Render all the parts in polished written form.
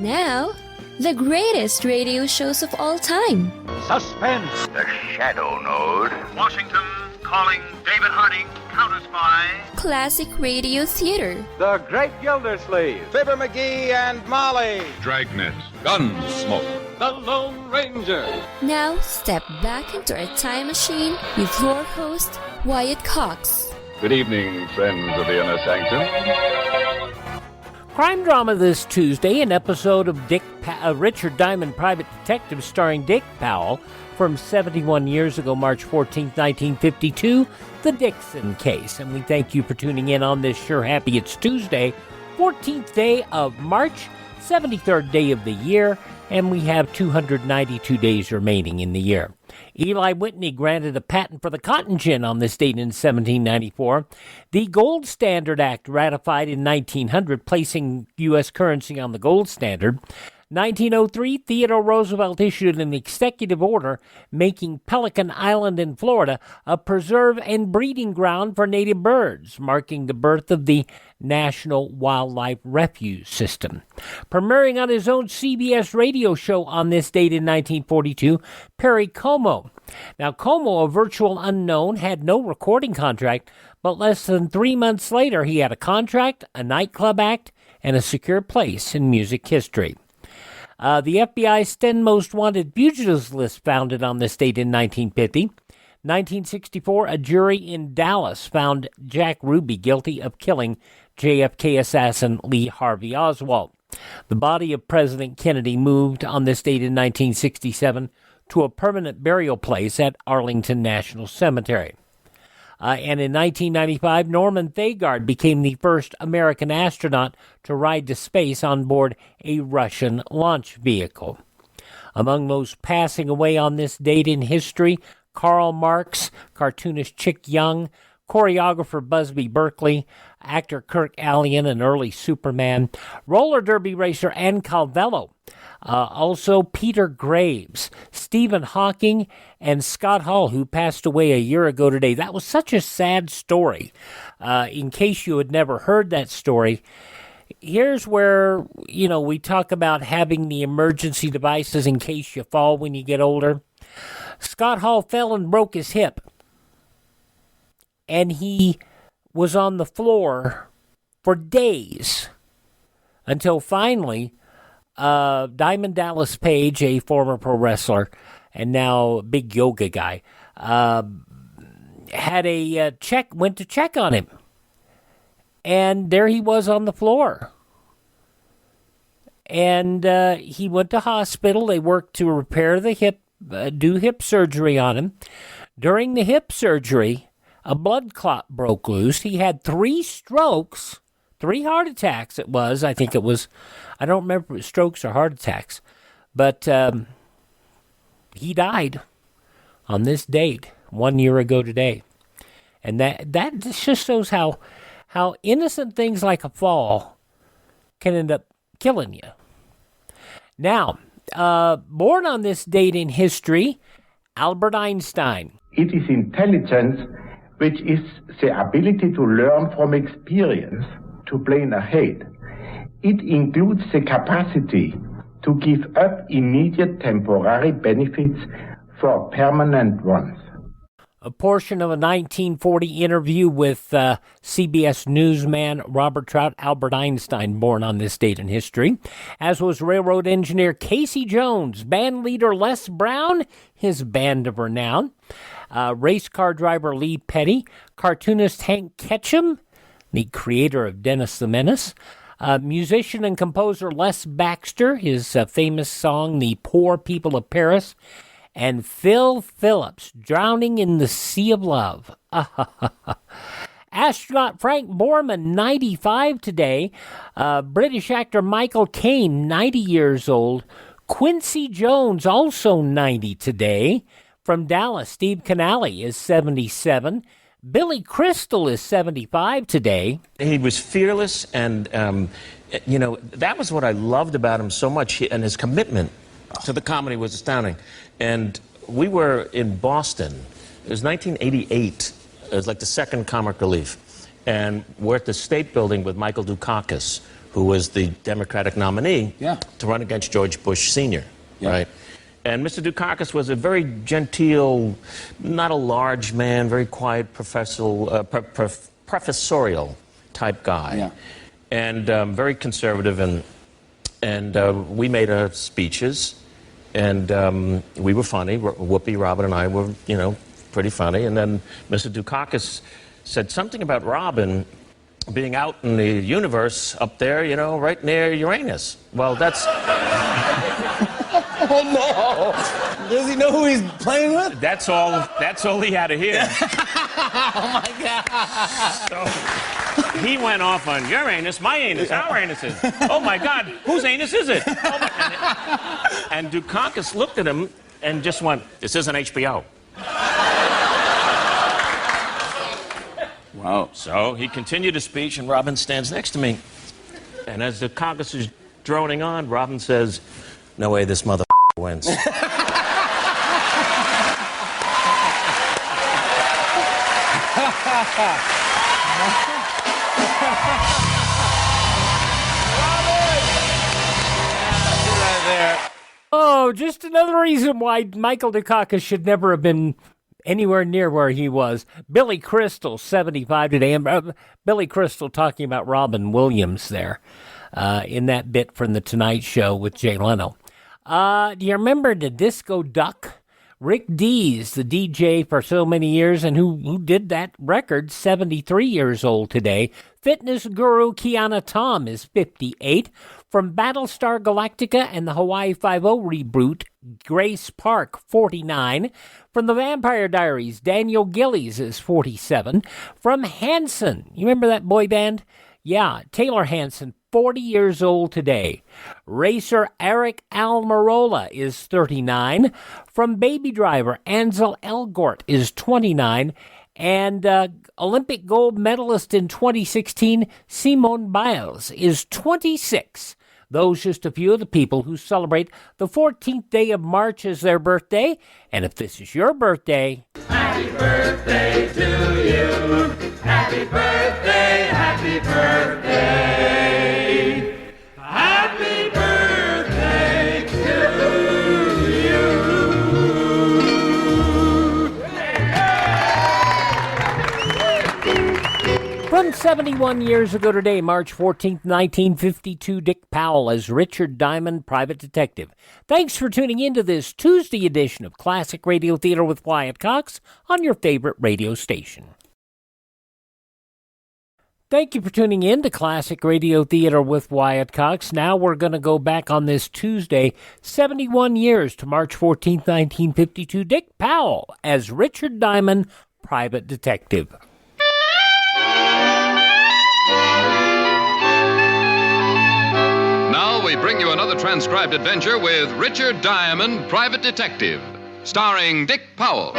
Now, the greatest radio shows of all time. Suspense. The Shadow Node. Washington calling David Harding, counter-spy. Classic radio theater. The Great Gildersleeve. Fibber McGee and Molly. Dragnet. Gunsmoke. The Lone Ranger. Now, step back into a time machine with your host, Wyatt Cox. Good evening, friends of the Inner Sanctum. Crime drama this Tuesday, an episode of Richard Diamond Private Detective starring Dick Powell from 71 years ago, March 14, 1952, The Dixon Case. And we thank you for tuning in on this Sure Happy It's Tuesday, 14th day of March, 73rd day of the year, and we have 292 days remaining in the year. Eli Whitney granted a patent for the cotton gin on this date in 1794. The Gold Standard Act ratified in 1900, placing U.S. currency on the gold standard. 1903, Theodore Roosevelt issued an executive order making Pelican Island in Florida a preserve and breeding ground for native birds, marking the birth of the National Wildlife Refuge System. Premiering on his own CBS radio show on this date in 1942, Perry Como. Now, Como, a virtual unknown, had no recording contract, but less than 3 months later, he had a contract, a nightclub act, and a secure place in music history. The FBI's 10 most wanted fugitives list founded on this date in 1950. 1964, a jury in Dallas found Jack Ruby guilty of killing JFK assassin Lee Harvey Oswald. The body of President Kennedy moved on this date in 1967 to a permanent burial place at Arlington National Cemetery. And in 1995, Norman Thagard became the first American astronaut to ride to space on board a Russian launch vehicle. Among those passing away on this date in history, Karl Marx, cartoonist Chick Young, choreographer Busby Berkeley, actor Kirk Allen, an early Superman, roller derby racer Ann Calvello, also Peter Graves, Stephen Hawking, and Scott Hall, who passed away a year ago today. That was such a sad story. In case you had never heard that story, here's where, we talk about having the emergency devices in case you fall when you get older. Scott Hall fell and broke his hip, and he was on the floor for days until finally Diamond Dallas Page, a former pro wrestler and now big yoga guy, had a went to check on him, and there he was on the floor. And he went to hospital. They worked to repair the hip, do hip surgery on him. During the hip surgery, a blood clot broke loose. He had 3 strokes, 3 heart attacks it was. I think it was, I don't remember if it was strokes or heart attacks. But he died on this date 1 year ago today. And that just shows how innocent things like a fall can end up killing you. Now, born on this date in history, Albert Einstein. It is intelligence which is the ability to learn from experience, to plan ahead. It includes the capacity to give up immediate temporary benefits for permanent ones. A portion of a 1940 interview with CBS newsman Robert Trout, Albert Einstein, born on this date in history, as was railroad engineer Casey Jones, band leader Les Brown, his band of renown, race car driver Lee Petty, cartoonist Hank Ketchum, the creator of Dennis the Menace, musician and composer Les Baxter, his famous song The Poor People of Paris, and Phil Phillips, Drowning in the Sea of Love. Astronaut Frank Borman, 95 today. British actor Michael Caine, 90 years old. Quincy Jones, also 90 today. From Dallas, Steve Canale is 77. Billy Crystal is 75 today. He was fearless, and, that was what I loved about him so much, and his commitment to the comedy was astounding. And we were in Boston. It was 1988. It was like the second comic relief. And we're at the State Building with Michael Dukakis, who was the Democratic nominee to run against George Bush Sr., right? And Mr. Dukakis was a very genteel, not a large man, very quiet, professorial type guy, and very conservative, and we made our speeches, and we were funny. Whoopi, Robin, and I were, pretty funny. And then Mr. Dukakis said something about Robin being out in the universe up there, right near Uranus. Well, that's... Oh, no. Does he know who he's playing with? That's all he had to hear. Oh, my God. So he went off on your anus, my anus, our anuses. Oh, my God, whose anus is it? And Dukakis looked at him and just went, this isn't HBO. Wow. So he continued his speech, and Robin stands next to me. And as Dukakis is droning on, Robin says, no way this mother wins. Oh, just another reason why Michael Dukakis should never have been anywhere near where he was. Billy Crystal, 75 today, and Billy Crystal talking about Robin Williams there in that bit from The Tonight Show with Jay Leno. Do you remember the Disco Duck? Rick Dees, the DJ for so many years and who did that record, 73 years old today. Fitness guru Kiana Tom is 58. From Battlestar Galactica and the Hawaii Five-0 reboot, Grace Park, 49. From the Vampire Diaries, Daniel Gillies is 47. From Hanson, you remember that boy band? Yeah, Taylor Hanson, 40 years old today. Racer Eric Almirola is 39. From Baby Driver, Ansel Elgort is 29. And Olympic gold medalist in 2016, Simone Biles, is 26. Those just a few of the people who celebrate the 14th day of March as their birthday. And if this is your birthday... Happy birthday to you. Happy birthday, happy birthday. Happy birthday to you. From 71 years ago today, March 14th, 1952, Dick Powell as Richard Diamond, private detective. Thanks for tuning in to this Tuesday edition of Classic Radio Theater with Wyatt Cox on your favorite radio station. Thank you for tuning in to Classic Radio Theater with Wyatt Cox. Now we're going to go back on this Tuesday, 71 years to March 14th, 1952, Dick Powell as Richard Diamond, private detective. Now we bring you another transcribed adventure with Richard Diamond, Private Detective, starring Dick Powell.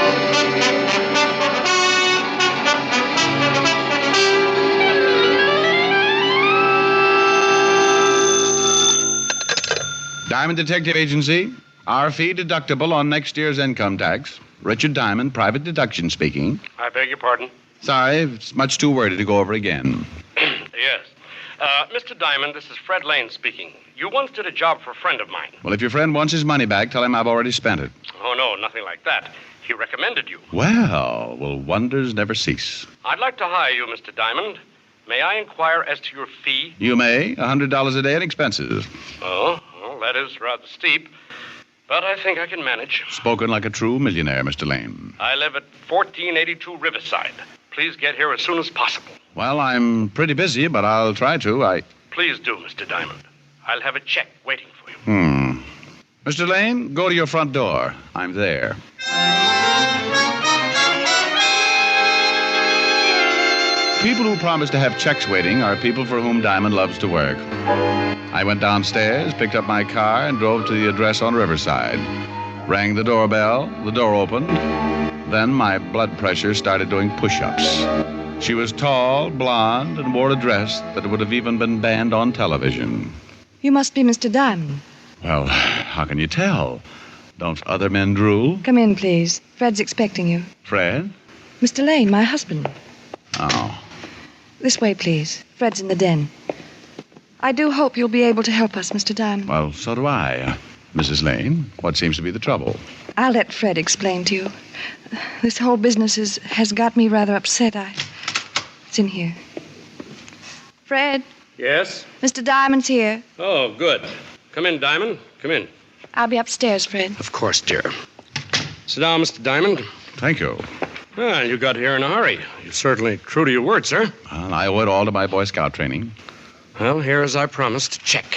Diamond Detective Agency, our fee deductible on next year's income tax. Richard Diamond, private deduction speaking. I beg your pardon? Sorry, it's much too wordy to go over again. Yes. Mr. Diamond, this is Fred Lane speaking. You once did a job for a friend of mine. Well, if your friend wants his money back, tell him I've already spent it. Oh, no, nothing like that. He recommended you. Well, wonders never cease. I'd like to hire you, Mr. Diamond. May I inquire as to your fee? You may. $100 a day in expenses. Oh, well, that is rather steep. But I think I can manage. Spoken like a true millionaire, Mr. Lane. I live at 1482 Riverside. Please get here as soon as possible. Well, I'm pretty busy, but I'll try to. Please do, Mr. Diamond. I'll have a check waiting for you. Mr. Lane, go to your front door. I'm there. People who promise to have checks waiting are people for whom Diamond loves to work. I went downstairs, picked up my car, and drove to the address on Riverside. Rang the doorbell, the door opened. Then my blood pressure started doing push-ups. She was tall, blonde, and wore a dress that would have even been banned on television. You must be Mr. Diamond. Well, how can you tell? Don't other men drool? Come in, please. Fred's expecting you. Fred? Mr. Lane, my husband. Oh. This way, please. Fred's in the den. I do hope you'll be able to help us, Mr. Diamond. Well, so do I. Mrs. Lane, what seems to be the trouble? I'll let Fred explain to you. This whole business has got me rather upset. It's in here. Fred, Yes? Mr. Diamond's here. Oh, good. Come in, Diamond. Come in. I'll be upstairs, Fred. Of course, dear. Sit down, Mr. Diamond. Thank you. Well, you got here in a hurry. You're certainly true to your word, sir. Well, I owe it all to my Boy Scout training. Well, here, as I promised, check.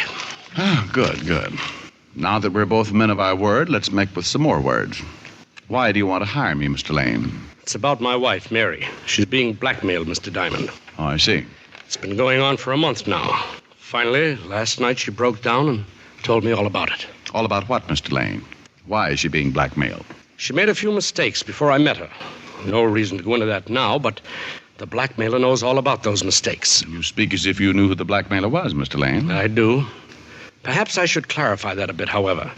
Good. Now that we're both men of our word, let's make with some more words. Why do you want to hire me, Mr. Lane? It's about my wife, Mary. She's being blackmailed, Mr. Diamond. Oh, I see. It's been going on for a month now. Finally, last night she broke down and told me all about it. All about what, Mr. Lane? Why is she being blackmailed? She made a few mistakes before I met her. No reason to go into that now, but the blackmailer knows all about those mistakes. You speak as if you knew who the blackmailer was, Mr. Lane. I do. Perhaps I should clarify that a bit, however.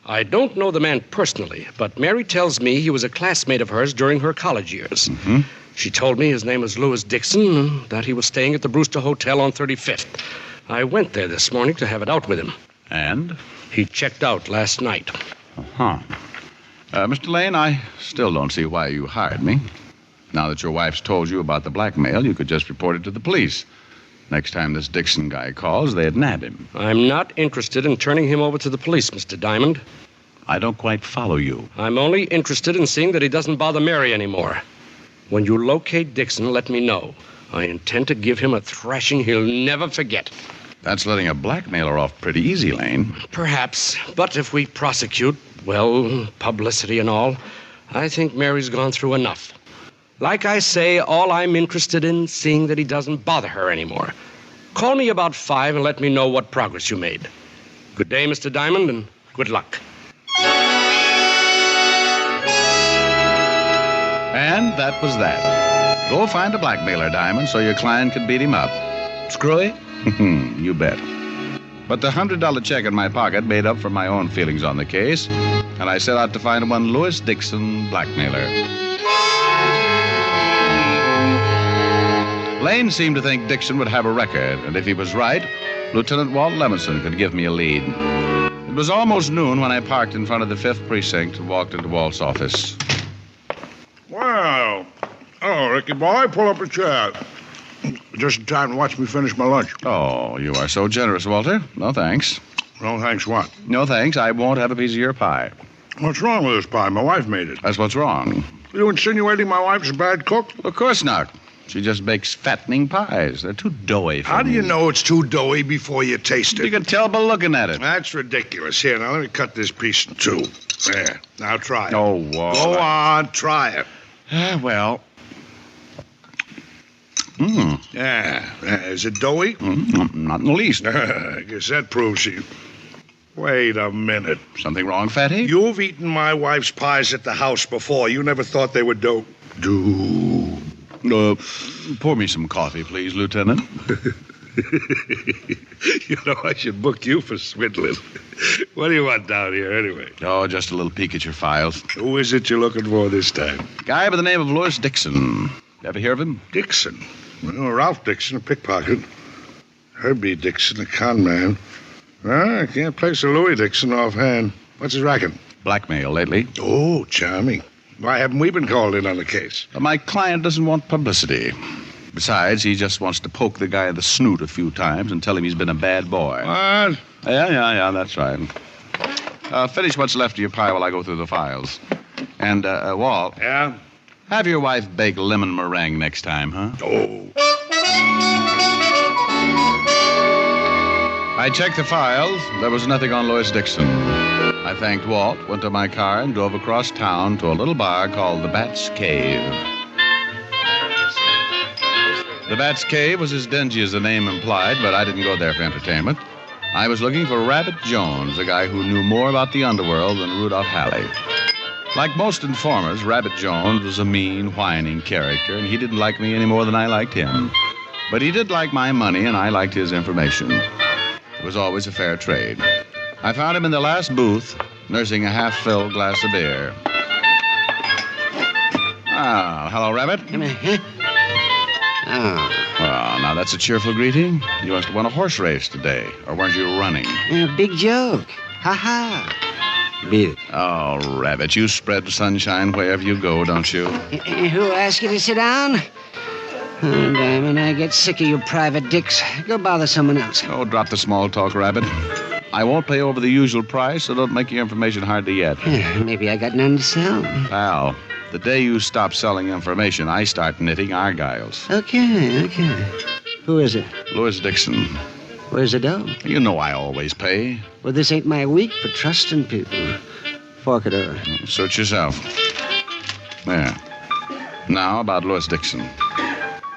I don't know the man personally, but Mary tells me he was a classmate of hers during her college years. Mm-hmm. She told me his name was Louis Dixon and that he was staying at the Brewster Hotel on 35th. I went there this morning to have it out with him. And? He checked out last night. Uh-huh. Mr. Lane, I still don't see why you hired me. Now that your wife's told you about the blackmail, you could just report it to the police. Next time this Dixon guy calls, they'd nab him. I'm not interested in turning him over to the police, Mr. Diamond. I don't quite follow you. I'm only interested in seeing that he doesn't bother Mary anymore. When you locate Dixon, let me know. I intend to give him a thrashing he'll never forget. That's letting a blackmailer off pretty easy, Lane. Perhaps, but if we prosecute, well, publicity and all, I think Mary's gone through enough. Like I say, all I'm interested in is seeing that he doesn't bother her anymore. Call me about 5 and let me know what progress you made. Good day, Mr. Diamond, and good luck. And that was that. Go find a blackmailer, Diamond, so your client can beat him up. Screwy? You bet. But the $100 check in my pocket made up for my own feelings on the case, and I set out to find one Louis Dixon blackmailer. Lane seemed to think Dixon would have a record, and if he was right, Lieutenant Walt Lemonson could give me a lead. It was almost noon when I parked in front of the 5th Precinct and walked into Walt's office. Well, hello, Ricky boy. Pull up a chair. Just in time to watch me finish my lunch. Oh, you are so generous, Walter. No thanks. No thanks what? No thanks. I won't have a piece of your pie. What's wrong with this pie? My wife made it. That's what's wrong. Are you insinuating my wife's a bad cook? Of course not. She just bakes fattening pies. They're too doughy for How do me. you know it's too doughy before you taste it? You can tell by looking at it. That's ridiculous. Here, now let me cut this piece in two. There. Now try it. Oh, Walt. Go on, try it. Well. Yeah. Is it doughy? Not in the least. I guess that proves you. Wait a minute. Something wrong, Fatty? You've eaten my wife's pies at the house before. You never thought they were Pour me some coffee, please, Lieutenant. You know, I should book you for swindling. What do you want down here, anyway? Oh, just a little peek at your files. Who is it you're looking for this time? Guy by the name of Louis Dixon. Ever hear of him? Dixon? Well, Ralph Dixon, a pickpocket. Herbie Dixon, a con man. Well, I can't place a Louis Dixon offhand. What's his racket? Blackmail lately. Oh, charming. Why haven't we been called in on the case? My client doesn't want publicity. Besides, he just wants to poke the guy in the snoot a few times and tell him he's been a bad boy. What? Yeah, that's right. Finish what's left of your pie while I go through the files. And, Walt. Yeah? Have your wife bake lemon meringue next time, huh? Oh. I checked the files. There was nothing on Louis Dixon. I thanked Walt, went to my car, and drove across town to a little bar called the Bat's Cave. The Bat's Cave was as dingy as the name implied, but I didn't go there for entertainment. I was looking for Rabbit Jones, a guy who knew more about the underworld than Rudolph Halley. Like most informers, Rabbit Jones was a mean, whining character, and he didn't like me any more than I liked him. But he did like my money, and I liked his information. It was always a fair trade. I found him in the last booth, nursing a half-filled glass of beer. Ah, hello, Rabbit. Oh. Well, Now, that's a cheerful greeting. You must have won a horse race today, or weren't you running? Big joke. Ha-ha. Beat it. Oh, Rabbit, you spread sunshine wherever you go, don't you? Who asked you to sit down? Oh, Diamond, I get sick of you private dicks. Go bother someone else. Oh, drop the small talk, Rabbit. I won't pay over the usual price, so don't make your information hard to get. Maybe I got none to sell. Pal, the day you stop selling information, I start knitting argyles. Okay. Who is it? Louis Dixon. Where's the dough? You know I always pay. Well, this ain't my week for trusting people. Fork it over. Search yourself. There. Now about Louis Dixon.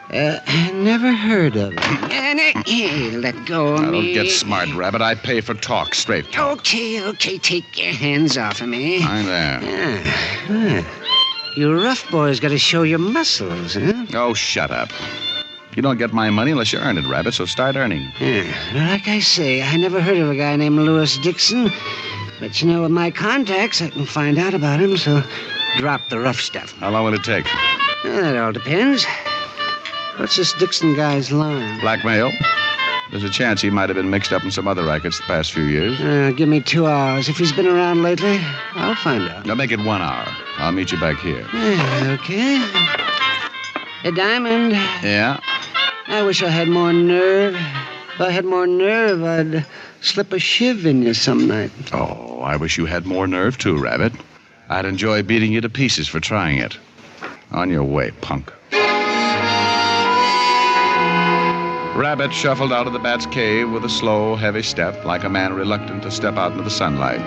Never heard of him. Hey, let go of me. Don't get smart, Rabbit. I pay for talk, straight talk. Okay. Take your hands off of me. I'm there. You rough boys got to show your muscles, huh? Oh, shut up. You don't get my money unless you earn it, Rabbit, so start earning. Like I say, I never heard of a guy named Louis Dixon. But, with my contacts, I can find out about him, so drop the rough stuff. How long will it take? That all depends. What's this Dixon guy's line? Blackmail. There's a chance he might have been mixed up in some other rackets the past few years. Give me 2 hours. If he's been around lately, I'll find out. Now make it 1 hour. I'll meet you back here. Okay. Hey, Diamond. Yeah? I wish I had more nerve. If I had more nerve, I'd slip a shiv in you some night. Oh, I wish you had more nerve, too, Rabbit. I'd enjoy beating you to pieces for trying it. On your way, punk. Rabbit shuffled out of the bat's cave with a slow, heavy step, like a man reluctant to step out into the sunlight.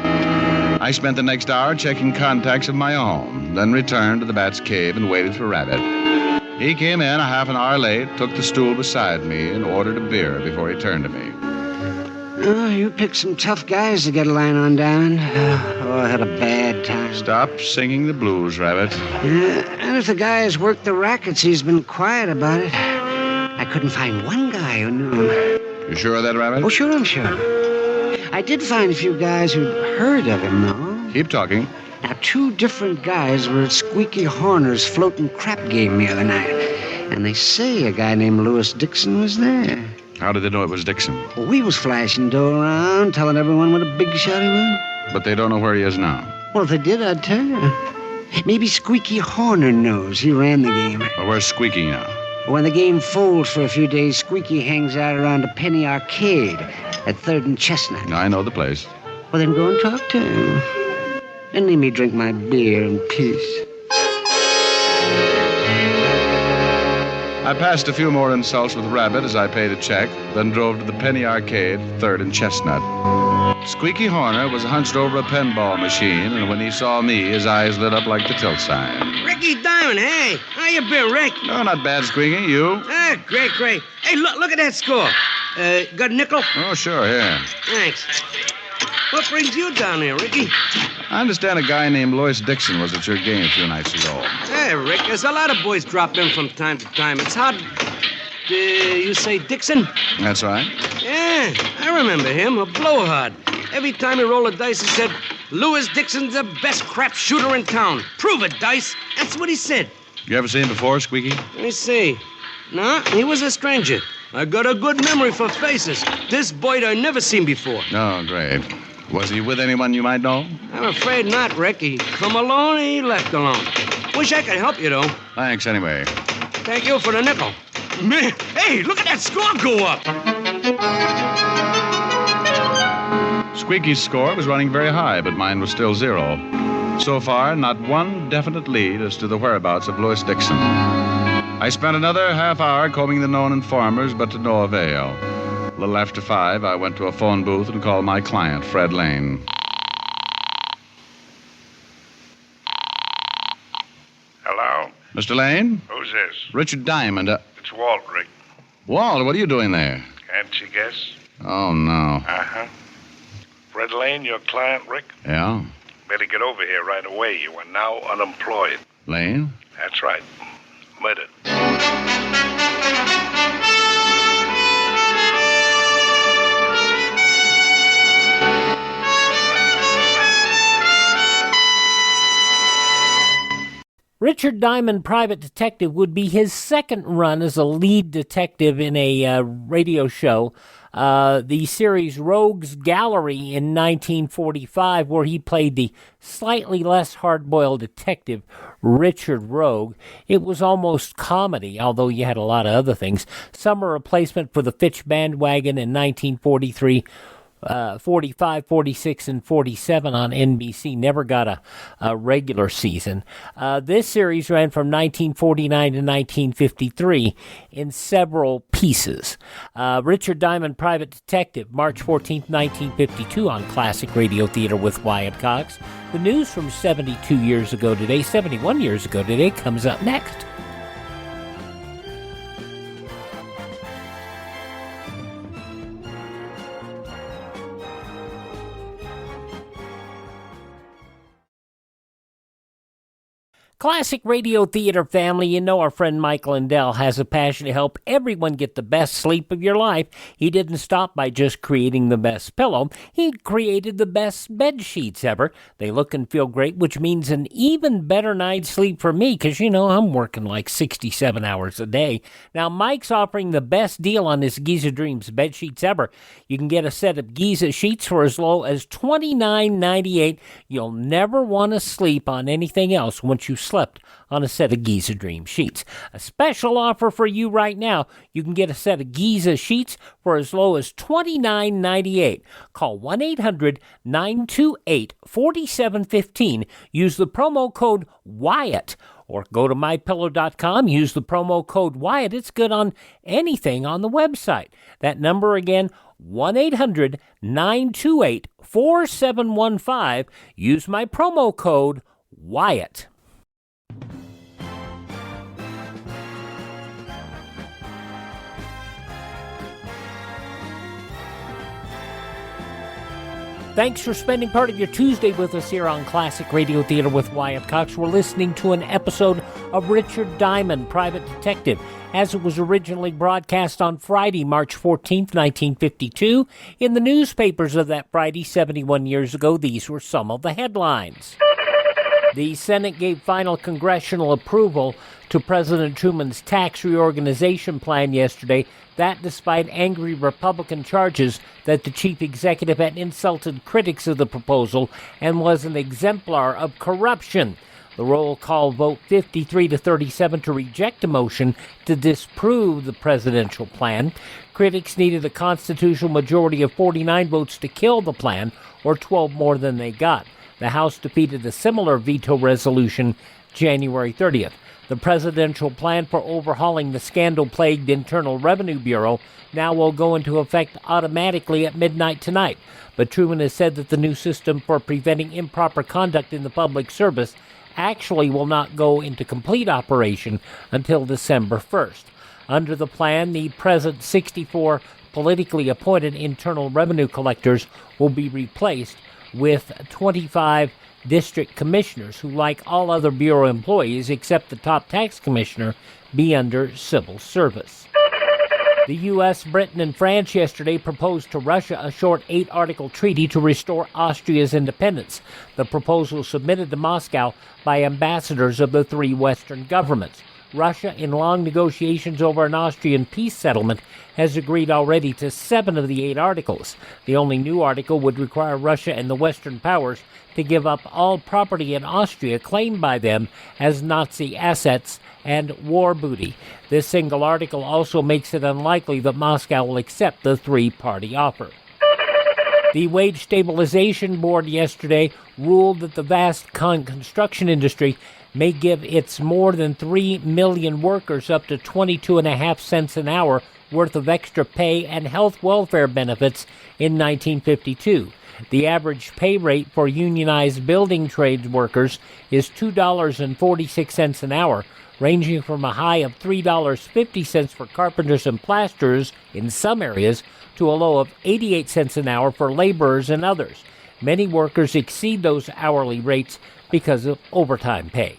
I spent the next hour checking contacts of my own, then returned to the bat's cave and waited for Rabbit. He came in a half an hour late, took the stool beside me, and ordered a beer before he turned to me. Oh, you picked some tough guys to get a line on, Diamond. Oh, I had a bad time. Stop singing the blues, Rabbit. And if the guy's worked the rackets, he's been quiet about it. I couldn't find one guy who knew him. You sure of that, Rabbit? Oh, sure, I'm sure. I did find a few guys who'd heard of him, though. Keep talking. Now, 2 different guys were at Squeaky Horner's floating crap game the other night. And they say a guy named Louis Dixon was there. How did they know it was Dixon? Well, we was flashing dough around, telling everyone what a big shot he was. But they don't know where he is now. Well, if they did, I'd tell you. Maybe Squeaky Horner knows. He ran the game. Well, where's Squeaky now? When the game folds for a few days, Squeaky hangs out around a penny arcade at 3rd and Chestnut. I know the place. Well, then go and talk to him. And leave me drink my beer in peace. I passed a few more insults with Rabbit as I paid a check, then drove to the penny arcade, 3rd and Chestnut. Squeaky Horner was hunched over a pinball machine, and when he saw me, his eyes lit up like the tilt sign. Ricky Diamond, hey. How you been, Rick? No, not bad, Squeaky. You? Great. Hey, look at that score. Got a nickel? Oh, sure, here. Thanks. What brings you down here, Ricky? I understand a guy named Louis Dixon was at your game a few nights ago. Hey, Rick, there's a lot of boys drop in from time to time. It's hard. You say Dixon? That's right. Yeah, I remember him, a blowhard. Every time he rolled a dice, he said, Louis Dixon's the best crap shooter in town. Prove it, Dice. That's what he said. You ever seen him before, Squeaky? Let me see. No, he was a stranger. I got a good memory for faces. This boy I never seen before. Oh, great. Was he with anyone you might know? I'm afraid not, Rick. He come alone, he left alone. Wish I could help you, though. Thanks, anyway. Thank you for the nickel. Man, hey, look at that score go up. Squeaky's score was running very high, but mine was still 0. So far, not one definite lead as to the whereabouts of Louis Dixon. I spent another half hour combing the known informers, but to no avail. A little after 5, I went to a phone booth and called my client, Fred Lane. Hello? Mr. Lane? Who's this? Richard Diamond. It's Walt, Rick. Walt, what are you doing there? Can't you guess? Oh, no. Uh-huh. Fred Lane, your client, Rick? Yeah? Better get over here right away. You are now unemployed. Lane? That's right. Murdered. Richard Diamond, Private Detective, would be his second run as a lead detective in a radio show. The series Rogues Gallery in 1945, where he played the slightly less hard-boiled detective Richard Rogue. It was almost comedy, although you had a lot of other things. Summer replacement for the Fitch Bandwagon in 1943. 45, 46, and 47 on NBC. Never got a regular season. This series ran from 1949 to 1953 in several pieces. Richard Diamond, Private Detective, March 14th, 1952 on Classic Radio Theater with Wyatt Cox. The news from 71 years ago today, comes up next. Classic Radio Theater family, you know our friend Mike Lindell has a passion to help everyone get the best sleep of your life. He didn't stop by just creating the best pillow. He created the best bed sheets ever. They look and feel great, which means an even better night's sleep for me, because, you know, I'm working like 67 hours a day. Now, Mike's offering the best deal on his Giza Dreams bed sheets ever. You can get a set of Giza sheets for as low as $29.98. You'll never want to sleep on anything else once you slept on a set of Giza Dream sheets. A special offer for you right now. You can get a set of Giza sheets for as low as $29.98. Call 1-800-928-4715. Use the promo code Wyatt. Or go to mypillow.com, use the promo code Wyatt. It's good on anything on the website. That number again, 1-800-928-4715. Use my promo code Wyatt. Thanks for spending part of your Tuesday with us here on Classic Radio Theater with Wyatt Cox. We're listening to an episode of Richard Diamond, Private Detective, as it was originally broadcast on Friday, March 14th, 1952. In the newspapers of that Friday, 71 years ago, these were some of the headlines. The Senate gave final congressional approval to President Truman's tax reorganization plan yesterday, that despite angry Republican charges that the chief executive had insulted critics of the proposal and was an exemplar of corruption. The roll call vote 53-37 to reject a motion to disprove the presidential plan. Critics needed a constitutional majority of 49 votes to kill the plan, or 12 more than they got. The House defeated a similar veto resolution January 30th. The presidential plan for overhauling the scandal-plagued Internal Revenue Bureau now will go into effect automatically at midnight tonight. But Truman has said that the new system for preventing improper conduct in the public service actually will not go into complete operation until December 1st. Under the plan, the present 64 politically appointed Internal Revenue collectors will be replaced with 25 district commissioners who, like all other Bureau employees except the top tax commissioner, be under civil service. The U.S., Britain, and France yesterday proposed to Russia a short 8-article treaty to restore Austria's independence. The proposal submitted to Moscow by ambassadors of the 3 Western governments. Russia, in long negotiations over an Austrian peace settlement, has agreed already to 7 of the 8 articles. The only new article would require Russia and the Western powers to give up all property in Austria claimed by them as Nazi assets and war booty. This single article also makes it unlikely that Moscow will accept the 3-party offer. The Wage Stabilization Board yesterday ruled that the vast construction industry may give its more than 3 million workers up to 22.5 cents an hour worth of extra pay and health welfare benefits in 1952. The average pay rate for unionized building trades workers is $2.46 an hour, ranging from a high of $3.50 for carpenters and plasterers in some areas to a low of 88 cents an hour for laborers in others. Many workers exceed those hourly rates because of overtime pay.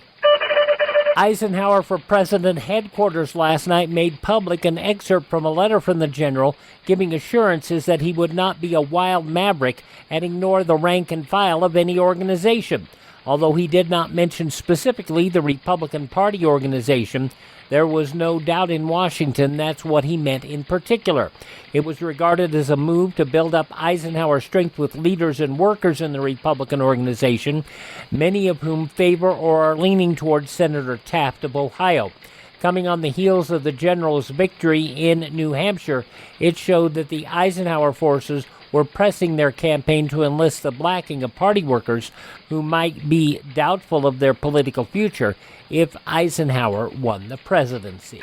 Eisenhower for President headquarters last night made public an excerpt from a letter from the general giving assurances that he would not be a wild maverick and ignore the rank and file of any organization. Although he did not mention specifically the Republican Party organization, there was no doubt in Washington that's what he meant in particular. It was regarded as a move to build up Eisenhower's strength with leaders and workers in the Republican organization, many of whom favor or are leaning towards Senator Taft of Ohio. Coming on the heels of the general's victory in New Hampshire, it showed that the Eisenhower forces were pressing their campaign to enlist the blacking of party workers who might be doubtful of their political future if Eisenhower won the presidency.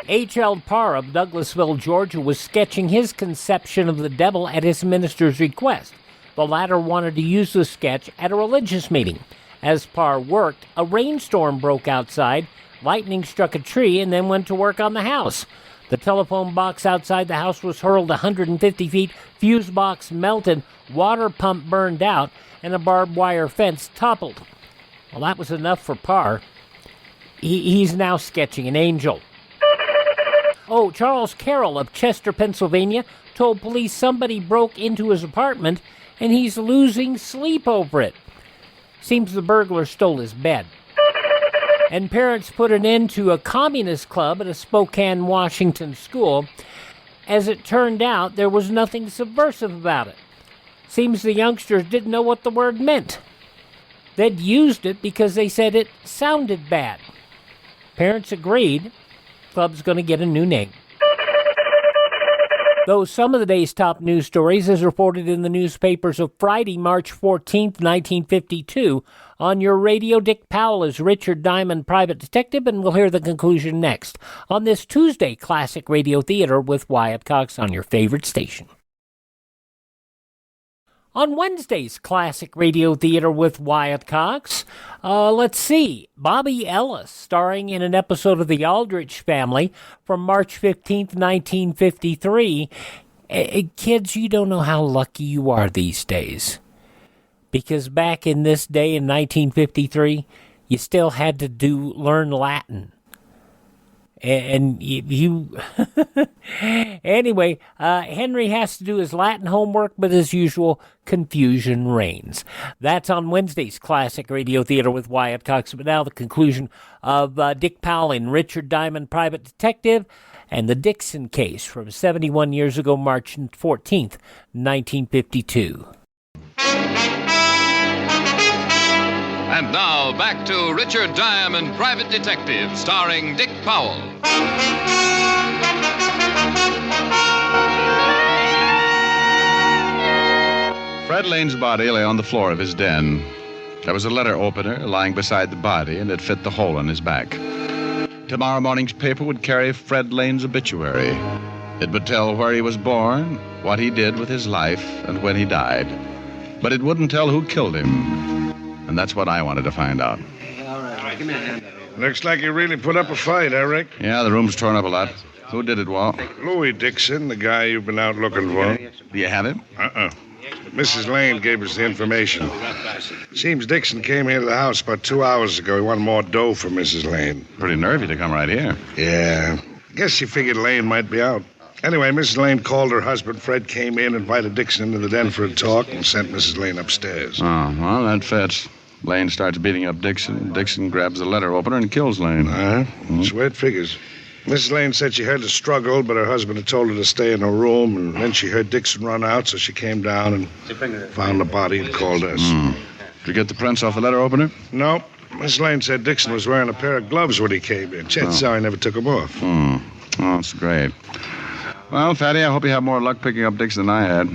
H.L. Parr of Douglasville, Georgia, was sketching his conception of the devil at his minister's request. The latter wanted to use the sketch at a religious meeting. As Parr worked, a rainstorm broke outside, lightning struck a tree, and then went to work on the house. The telephone box outside the house was hurled 150 feet, fuse box melted, water pump burned out, and a barbed wire fence toppled. Well, that was enough for Parr. He's now sketching an angel. Oh, Charles Carroll of Chester, Pennsylvania, told police somebody broke into his apartment and he's losing sleep over it. Seems the burglar stole his bed. And parents put an end to a communist club at a Spokane, Washington school. As it turned out, there was nothing subversive about it. Seems the youngsters didn't know what the word meant. They'd used it because they said it sounded bad. Parents agreed. Club's going to get a new name. Though some of the day's top news stories, as reported in the newspapers of Friday, March 14th, 1952, on your radio, Dick Powell is Richard Diamond, private detective, and we'll hear the conclusion next on this Tuesday Classic Radio Theater with Wyatt Cox on your favorite station. On Wednesday's Classic Radio Theater with Wyatt Cox, let's see, Bobby Ellis, starring in an episode of The Aldrich Family from March 15th, 1953. Kids, you don't know how lucky you are these days. Because back in this day in 1953, you still had to learn Latin. And you anyway, Henry has to do his Latin homework, but as usual, confusion reigns. That's on Wednesday's Classic Radio Theater with Wyatt Cox. But now the conclusion of Dick Powell in Richard Diamond, Private Detective, and the Dixon Case from 71 years ago, March 14th, 1952. And now, back to Richard Diamond, Private Detective, starring Dick Powell. Fred Lane's body lay on the floor of his den. There was a letter opener lying beside the body, and it fit the hole in his back. Tomorrow morning's paper would carry Fred Lane's obituary. It would tell where he was born, what he did with his life, and when he died. But it wouldn't tell who killed him. And that's what I wanted to find out. All right, give me a hand. Looks like you really put up a fight, Rick? Yeah, the room's torn up a lot. Who did it, Walt? Louis Dixon, the guy you've been out looking for. Do you have him? Mrs. Lane gave us the information. Seems Dixon came here to the house about 2 hours ago. He wanted more dough for Mrs. Lane. Pretty nervy to come right here. Yeah. Guess she figured Lane might be out. Anyway, Mrs. Lane called her husband. Fred came in, invited Dixon into the den for a talk, and sent Mrs. Lane upstairs. Oh, well, that fits. Lane starts beating up Dixon. Dixon grabs the letter opener and kills Lane. That's where it figures. Mrs. Lane said she heard a struggle, but her husband had told her to stay in her room, and then she heard Dixon run out, so she came down and found the body and called us. Did you get the prints off the letter opener? No. Miss Lane said Dixon was wearing a pair of gloves when he came in. Chances are he never took them off. Oh, that's great. Well, Fatty, I hope you have more luck picking up Dixon than I had.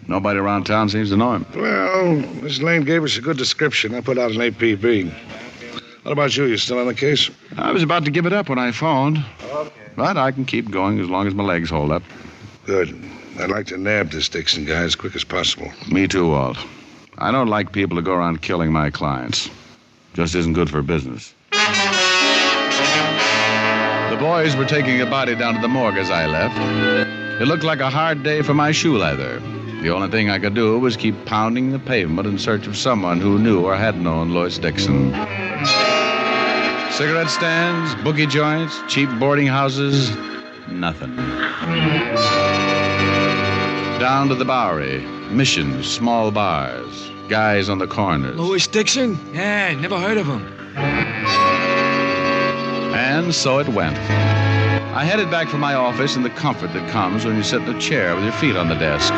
Nobody around town seems to know him. Well, Miss Lane gave us a good description. I put out an APB. What about you? You still on the case? I was about to give it up when I phoned. Okay. But I can keep going as long as my legs hold up. Good. I'd like to nab this Dixon guy as quick as possible. Me too, Walt. I don't like people to go around killing my clients. Just isn't good for business. The boys were taking a body down to the morgue as I left. It looked like a hard day for my shoe leather. The only thing I could do was keep pounding the pavement in search of someone who knew or had known Louis Dixon. Cigarette stands, boogie joints, cheap boarding houses, nothing. Down to the Bowery, Missions, small bars. Guys on the corners. Louis Dixon? Yeah, never heard of him. And so it went. I headed back for my office in the comfort that comes when you sit in a chair with your feet on the desk.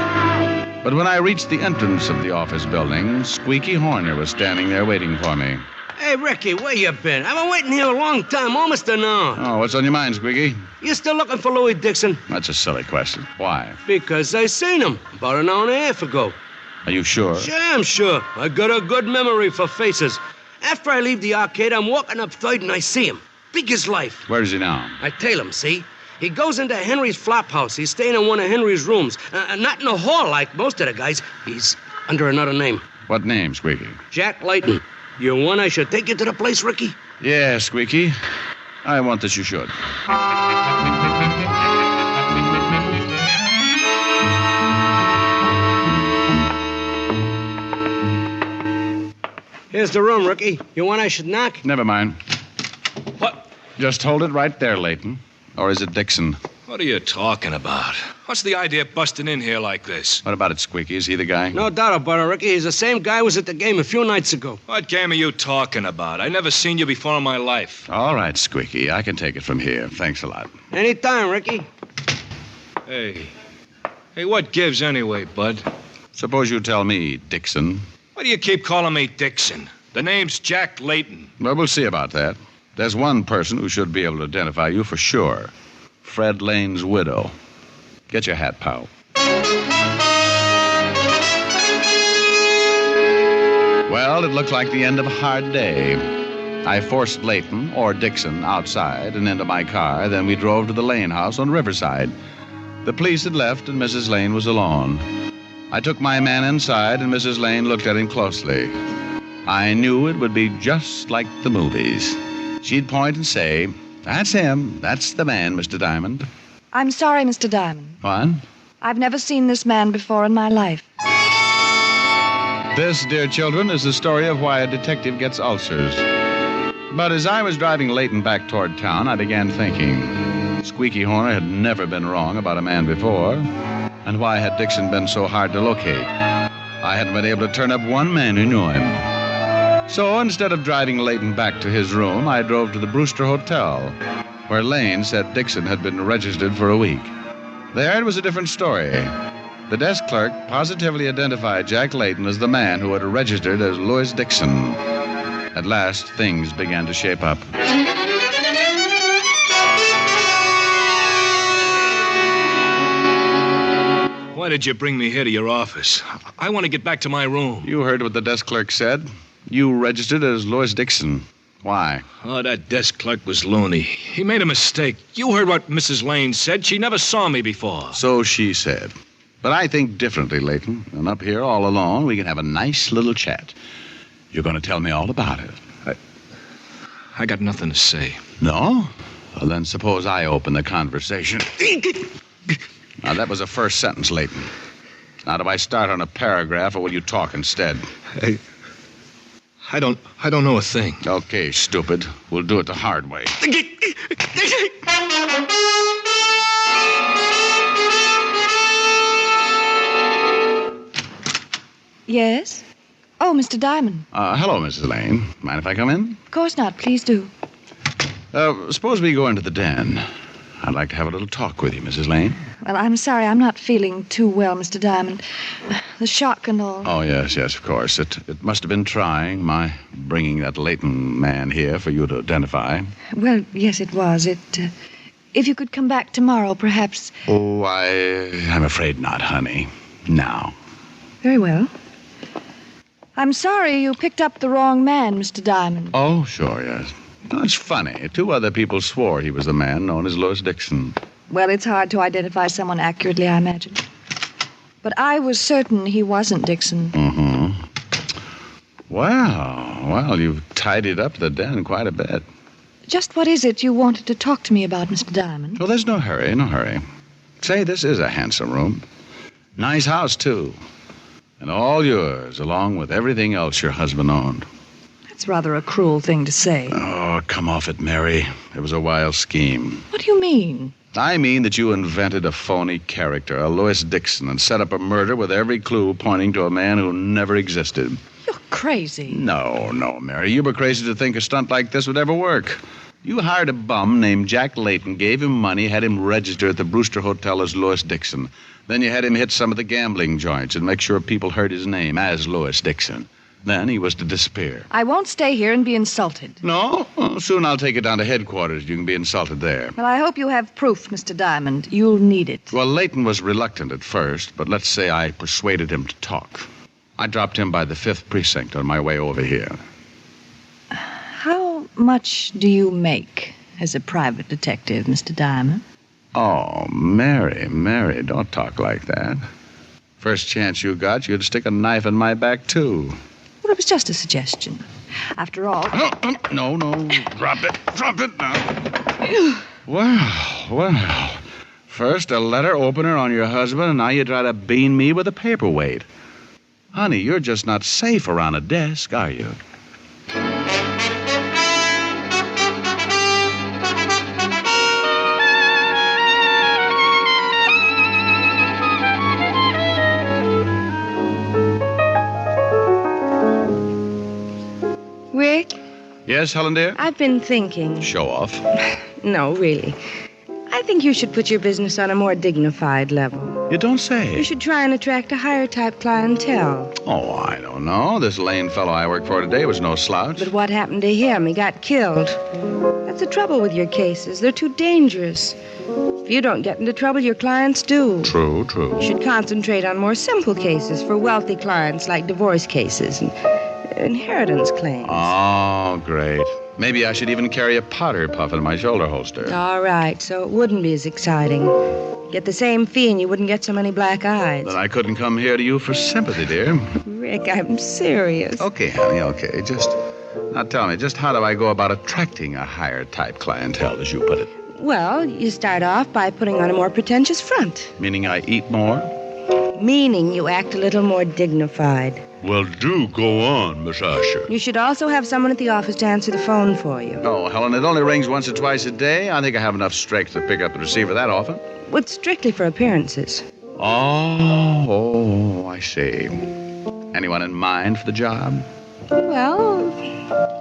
But when I reached the entrance of the office building, Squeaky Horner was standing there waiting for me. Hey, Ricky, where you been? I've been waiting here a long time, almost an hour. Oh, what's on your mind, Squeaky? You still looking for Louis Dixon? That's a silly question. Why? Because I seen him about an hour and a half ago. Are you sure? Sure, I'm sure. I got a good memory for faces. After I leave the arcade, I'm walking up 3rd and I see him. Big as life. Where is he now? I tail him, see? He goes into Henry's flop house. He's staying in one of Henry's rooms. Not in a hall like most of the guys. He's under another name. What name, Squeaky? Jack Layton. You want I should take you to the place, Ricky? Yeah, Squeaky. I want that you should. Here's the room, Ricky. You want I should knock? Never mind. What? Just hold it right there, Layton. Or is it Dixon? What are you talking about? What's the idea of busting in here like this? What about it, Squeaky? Is he the guy? No doubt about it, Ricky. He's the same guy who was at the game a few nights ago. What game are you talking about? I never seen you before in my life. All right, Squeaky. I can take it from here. Thanks a lot. Anytime, Ricky. Hey, what gives anyway, bud? Suppose you tell me, Dixon. Why do you keep calling me Dixon? The name's Jack Layton. Well, we'll see about that. There's one person who should be able to identify you for sure. Fred Lane's widow. Get your hat, pal. Well, it looked like the end of a hard day. I forced Layton, or Dixon, outside and into my car. Then we drove to the Lane house on Riverside. The police had left and Mrs. Lane was alone. I took my man inside and Mrs. Lane looked at him closely. I knew it would be just like the movies. She'd point and say, "That's him. That's the man, Mr. Diamond." I'm sorry, Mr. Diamond. What? I've never seen this man before in my life. This, dear children, is the story of why a detective gets ulcers. But as I was driving Layton back toward town, I began thinking. Squeaky Horner had never been wrong about a man before. And why had Dixon been so hard to locate? I hadn't been able to turn up one man who knew him. So instead of driving Layton back to his room, I drove to the Brewster Hotel, where Lane said Dixon had been registered for a week. There it was a different story. The desk clerk positively identified Jack Layton as the man who had registered as Louis Dixon. At last, things began to shape up. Why did you bring me here to your office? I want to get back to my room. You heard what the desk clerk said. You registered as Louis Dixon. Why? Oh, that desk clerk was loony. He made a mistake. You heard what Mrs. Lane said. She never saw me before. So she said. But I think differently, Layton. And up here, all alone, we can have a nice little chat. You're going to tell me all about it. I got nothing to say. No? Well, then suppose I open the conversation. Now, that was the first sentence, Layton. Now, do I start on a paragraph, or will you talk instead? I don't know a thing. Okay, stupid. We'll do it the hard way. Yes? Oh, Mr. Diamond. Hello, Mrs. Lane. Mind if I come in? Of course not. Please do. Suppose we go into the den. I'd like to have a little talk with you, Mrs. Lane. Well, I'm sorry. I'm not feeling too well, Mr. Diamond. The shock and all. Oh, yes, of course. It must have been trying, my bringing that Layton man here for you to identify. Well, yes, it was. If you could come back tomorrow, perhaps... Oh, I'm afraid not, honey. Now. Very well. I'm sorry you picked up the wrong man, Mr. Diamond. Oh, sure, yes. No, it's funny. 2 other people swore he was the man known as Louis Dixon. Well, it's hard to identify someone accurately, I imagine. But I was certain he wasn't Dixon. Mm-hmm. Well, you've tidied up the den quite a bit. Just what is it you wanted to talk to me about, Mr. Diamond? Well, there's no hurry. Say, this is a handsome room. Nice house, too. And all yours, along with everything else your husband owned. That's rather a cruel thing to say. Oh, come off it, Mary. It was a wild scheme. What do you mean? I mean that you invented a phony character, a Louis Dixon, and set up a murder with every clue pointing to a man who never existed. You're crazy. No, Mary. You were crazy to think a stunt like this would ever work. You hired a bum named Jack Layton, gave him money, had him register at the Brewster Hotel as Louis Dixon. Then you had him hit some of the gambling joints and make sure people heard his name as Louis Dixon. Then he was to disappear. I won't stay here and be insulted. No? Well, soon I'll take it down to headquarters. You can be insulted there. Well, I hope you have proof, Mr. Diamond. You'll need it. Well, Layton was reluctant at first, but let's say I persuaded him to talk. I dropped him by the 5th precinct on my way over here. How much do you make as a private detective, Mr. Diamond? Oh, Mary, don't talk like that. First chance you got, you'd stick a knife in my back, too. Well, it was just a suggestion. After all... No, drop it now. Well. First a letter opener on your husband, and now you try to bean me with a paperweight. Honey, you're just not safe around a desk, are you? Rick? Yes, Helen, dear? I've been thinking. Show off. No, really. I think you should put your business on a more dignified level. You don't say. You should try and attract a higher type clientele. Oh, I don't know. This Lane fellow I work for today was no slouch. But what happened to him? He got killed. That's the trouble with your cases. They're too dangerous. If you don't get into trouble, your clients do. True. You should concentrate on more simple cases for wealthy clients, like divorce cases and inheritance claims. Oh, great. Maybe I should even carry a powder puff in my shoulder holster. All right, so it wouldn't be as exciting. Get the same fee and you wouldn't get so many black eyes. Then I couldn't come here to you for sympathy, dear. Rick, I'm serious. Okay, honey, okay. Now tell me, just how do I go about attracting a higher type clientele, as you put it? Well, you start off by putting on a more pretentious front. Meaning I eat more? Meaning you act a little more dignified. Well, do go on, Miss Asher. You should also have someone at the office to answer the phone for you. Oh, Helen, it only rings once or twice a day. I think I have enough strength to pick up the receiver that often. Well, it's strictly for appearances. Oh, I see. Anyone in mind for the job? Well,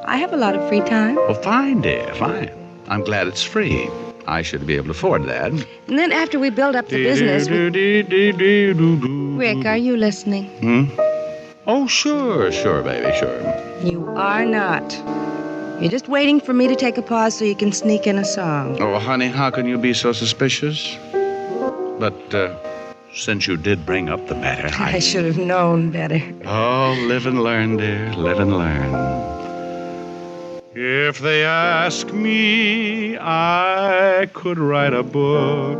I have a lot of free time. Well, fine, dear, fine. I'm glad it's free. I should be able to afford that. And then after we build up the business... Rick, are you listening? Oh, sure, baby, sure. You are not. You're just waiting for me to take a pause so you can sneak in a song. Oh, honey, how can you be so suspicious? But, since you did bring up the matter, I should have known better. Oh, live and learn, dear, live and learn. If they ask me, I could write a book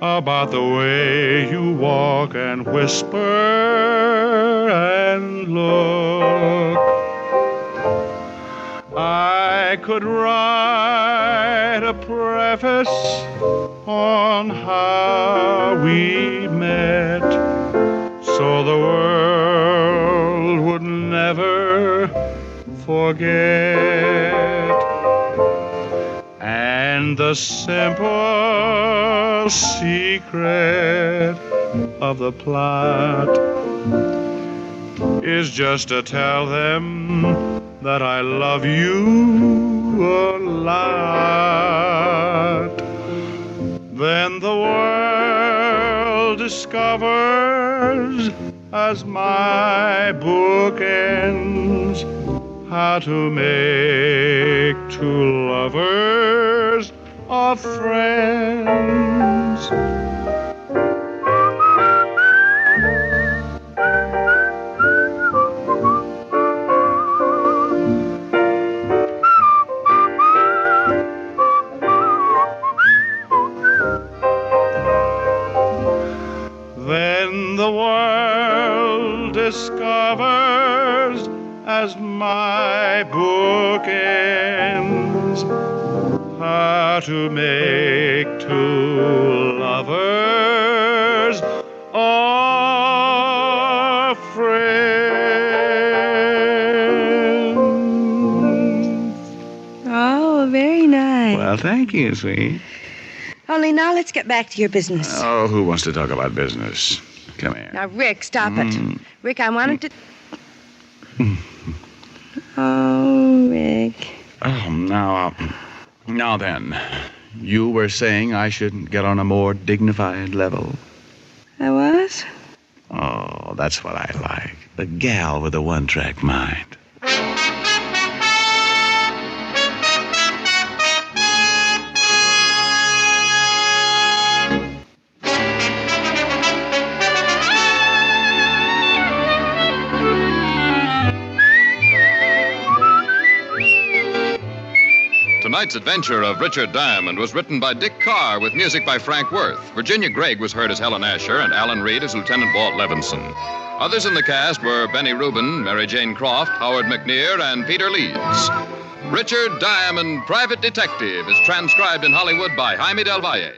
about the way you walk and whisper and look. I could write a preface on how we met, so the world would never forget. And the simple secret of the plot is just to tell them that I love you a lot. Then the world discovers, as my book ends, how to make two lovers of friends. Then the world discovers, as my book ends, how to make two lovers of friends. Oh, Oh, very nice. Well, thank you, sweet. Only now let's get back to your business. Oh, who wants to talk about business? Come here. Now, Rick, stop it. Rick, I wanted to... Oh, Rick. Oh, now then. You were saying I should get on a more dignified level. I was? Oh, that's what I like. The gal with a one-track mind. Tonight's adventure of Richard Diamond was written by Dick Carr with music by Frank Worth. Virginia Gregg was heard as Helen Asher and Alan Reed as Lieutenant Walt Levinson. Others in the cast were Benny Rubin, Mary Jane Croft, Howard McNear, and Peter Leeds. Richard Diamond, Private Detective, is transcribed in Hollywood by Jaime Del Valle.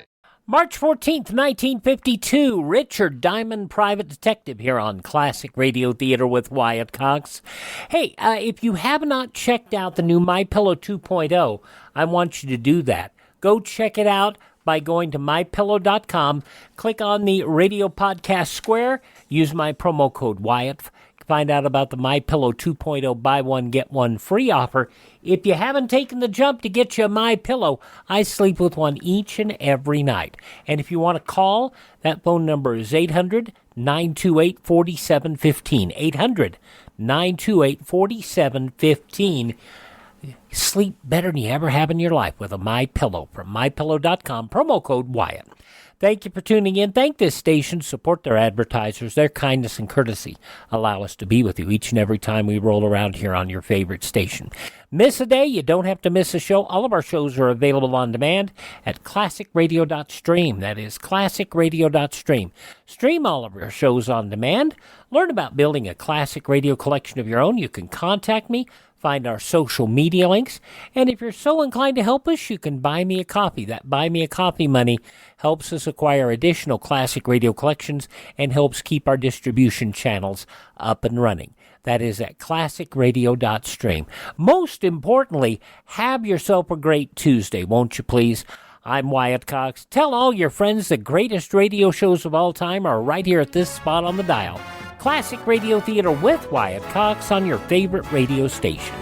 March 14th, 1952, Richard Diamond, Private Detective, here on Classic Radio Theater with Wyatt Cox. Hey, if you have not checked out the new MyPillow 2.0, I want you to do that. Go check it out by going to mypillow.com, click on the radio podcast square, use my promo code Wyatt, find out about the MyPillow 2.0 buy one, get one free offer. If you haven't taken the jump to get you a MyPillow, I sleep with one each and every night. And if you want to call, that phone number is 800-928-4715. 800-928-4715. Sleep better than you ever have in your life with a MyPillow from mypillow.com, promo code Wyatt. Thank you for tuning in. Thank this station. Support their advertisers. Their kindness and courtesy allow us to be with you each and every time we roll around here on your favorite station. Miss a day, you don't have to miss a show. All of our shows are available on demand at classicradio.stream. That is classicradio.stream. Stream all of our shows on demand. Learn about building a classic radio collection of your own. You can contact me. Find our social media links. And if you're so inclined to help us, you can buy me a coffee. That buy me a coffee money helps us acquire additional classic radio collections and helps keep our distribution channels up and running. That is at classicradio.stream. Most importantly, have yourself a great Tuesday, won't you please? I'm Wyatt Cox. Tell all your friends the greatest radio shows of all time are right here at this spot on the dial. Classic Radio Theater with Wyatt Cox on your favorite radio station.